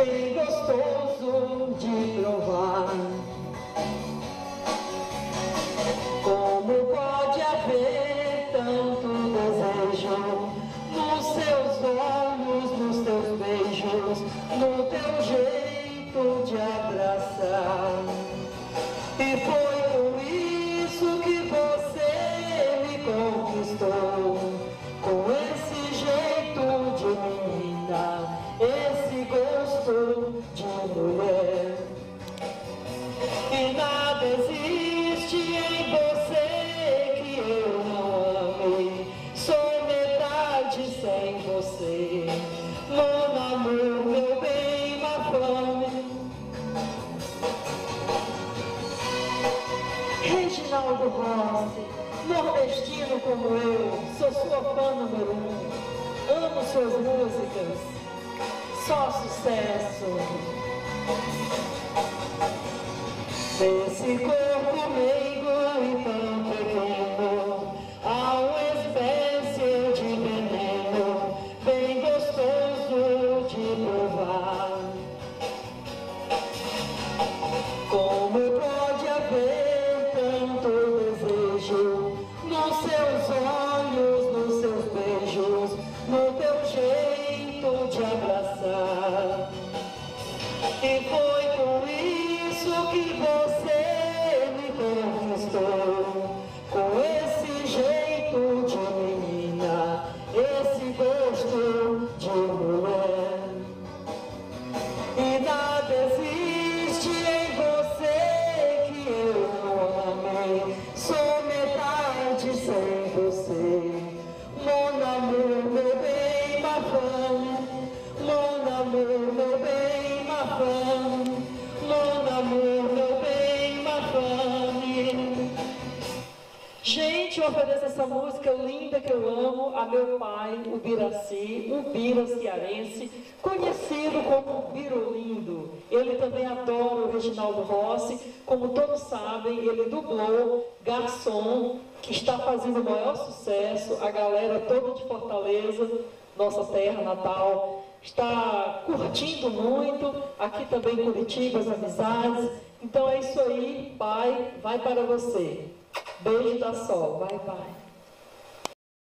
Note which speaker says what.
Speaker 1: bem gostoso de provar. Como pode haver tanto desejo nos seus olhos, nos teus beijos, no teu jeito de abraçar? E foi por isso que você me conquistou, com esse jeito de menina, esse gosto de mulher. E nada existe em você que eu não amei, sou metade sem você, mon amour, meu bem, ma femme. Reginaldo Rossi, nordestino como eu, sou sua fã número 1, amo suas músicas, só sucesso. Nesse corpo meigo e tão pequeno, há uma espécie de veneno, bem gostoso de provar. Como pode haver tanto desejo nos seus olhos, nos seus beijos, no teu jeito de abraçar? E foi por isso que você me conquistou, com esse jeito de menina, esse gosto de mulher. E nada existe em você que eu não amei, sou metade sem você, mon amour, meu bem, ma femme, mon amour, meu bem, ma femme, mon amour, meu bem, ma femme. Gente, eu ofereço essa música linda que eu amo a meu pai, o Biraci, um bira cearense, conhecido como Birolindo. Ele também adora o Reginaldo Rossi, como todos sabem, ele dublou Garçom, que está fazendo o maior sucesso, a galera toda de Fortaleza, nossa terra natal, está curtindo muito, aqui também em Curitiba, as amizades. Então é isso aí, pai, vai para você. Beijo da Sol, vai, vai.